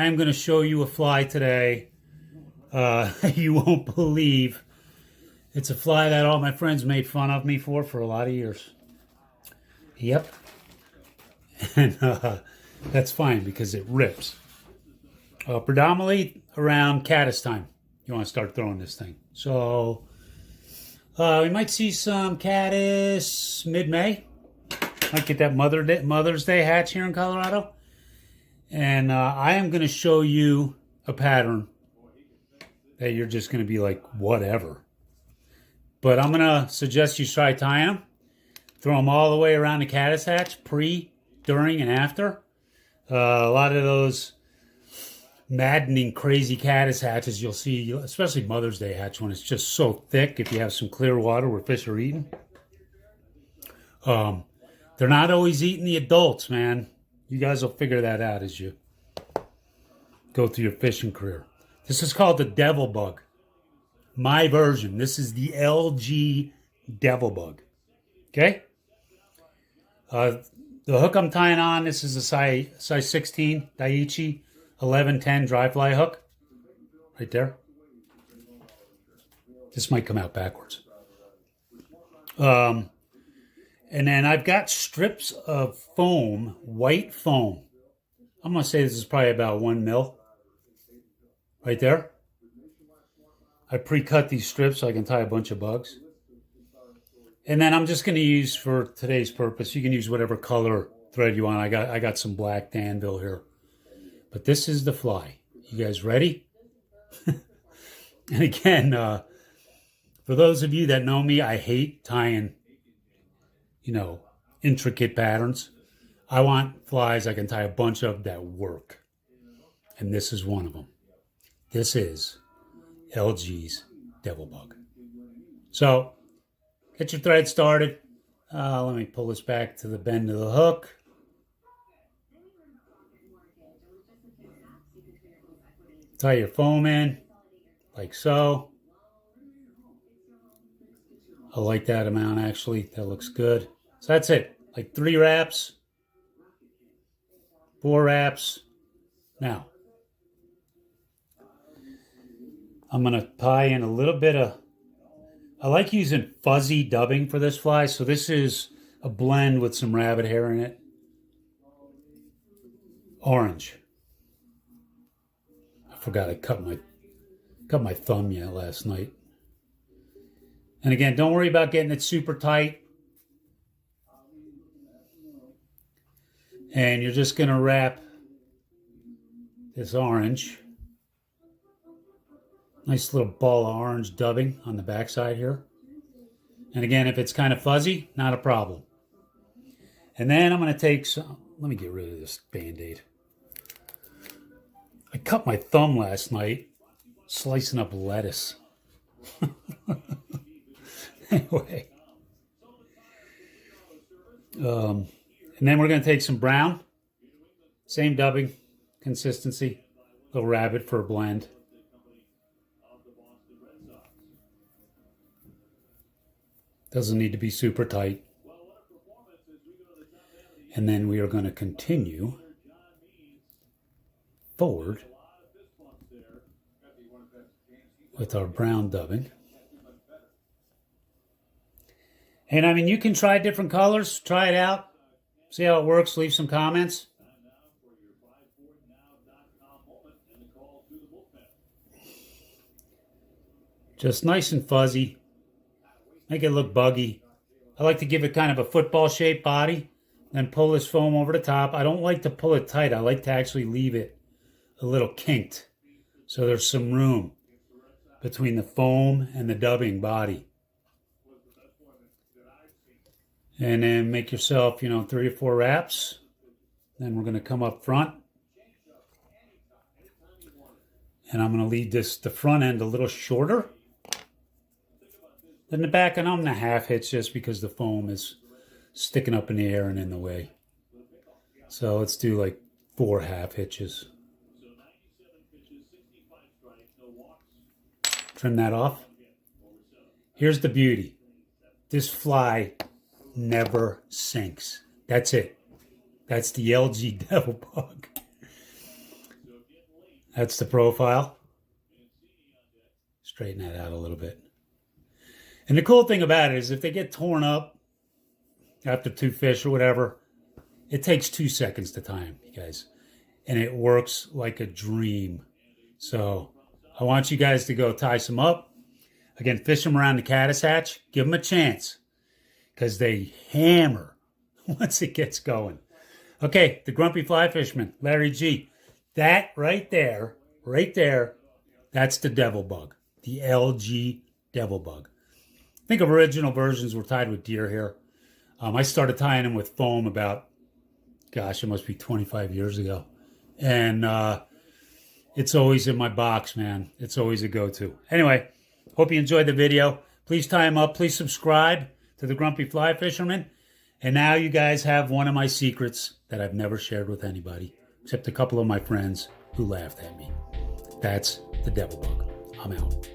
I am going to show you a fly today. You won't believe. It's a fly that all my friends made fun of me for a lot of years. Yep. And that's fine because it rips. Predominantly around caddis time, you want to start throwing this thing. So we might see some caddis mid-May. Might get that Mother's Day hatch here in Colorado. And I am going to show you a pattern that you're just going to be like, whatever. But I'm going to suggest you try tying them. Throw them all the way around the caddis hatch, pre, during, and after. A lot of those maddening, crazy caddis hatches you'll see, especially Mother's Day hatch, when it's just so thick if you have some clear water where fish are eating. They're not always eating the adults, man. You guys will figure that out as you go through your fishing career. This is called the devil bug. My version. This is the LG devil bug. Okay? The hook I'm tying on, this is a size 16 Daiichi 1110 dry fly hook. Right there. This might come out backwards. And then I've got strips of foam, white foam. I'm going to say this is probably about 1 mil. Right there. I pre-cut these strips so I can tie a bunch of bugs. And then I'm just going to use, for today's purpose, you can use whatever color thread you want. I got some black Danville here. But this is the fly. You guys ready? And again, for those of you that know me, I hate tying, intricate patterns. I want flies I can tie a bunch of that work. And this is one of them. This is LG's devil bug. So, get your thread started. Let me pull this back to the bend of the hook. Tie your foam in, like so. I like that amount, actually. That looks good. So that's it. Like 3 wraps, 4 wraps. Now, I'm going to tie in a little bit of... I like using fuzzy dubbing for this fly. So this is a blend with some rabbit hair in it. Orange. I forgot I cut my thumb last night. And again, don't worry about getting it super tight. And you're just going to wrap this orange. Nice little ball of orange dubbing on the backside here. And again, if it's kind of fuzzy, not a problem. And then I'm going to take some... Let me get rid of this Band-Aid. I cut my thumb last night slicing up lettuce. Anyway. And then we're going to take some brown. Same dubbing consistency. Little rabbit for a blend. Doesn't need to be super tight. And then we are going to continue forward with our brown dubbing. And I mean, you can try different colors. Try it out. See how it works. Leave some comments. Just nice and fuzzy. Make it look buggy. I like to give it kind of a football-shaped body. Then pull this foam over the top. I don't like to pull it tight. I like to actually leave it a little kinked. So there's some room between the foam and the dubbing body. And then make yourself, 3 or 4 wraps. Then we're going to come up front. And I'm going to leave the front end a little shorter than the back. And I'm going to half hitch just because the foam is sticking up in the air and in the way. So let's do like 4 half hitches. Trim that off. Here's the beauty. This fly never sinks. That's it. That's the LG devil bug. That's the profile. Straighten that out a little bit. And the cool thing about it is if they get torn up after 2 fish or whatever, it takes 2 seconds to time, you guys. And it works like a dream. So I want you guys to go tie some up. Again, fish them around the caddis hatch. Give them a chance because they hammer once it gets going. Okay, the grumpy fly fisherman, Larry G. That right there, that's the devil bug, the LG devil bug. I think original versions were tied with deer hair. I started tying them with foam about, gosh, it must be 25 years ago. And it's always in my box, man. It's always a go-to. Anyway, hope you enjoyed the video. Please tie them up. Please subscribe to the Grumpy Fly Fisherman. And now you guys have one of my secrets that I've never shared with anybody, except a couple of my friends who laughed at me. That's the devil bug. I'm out.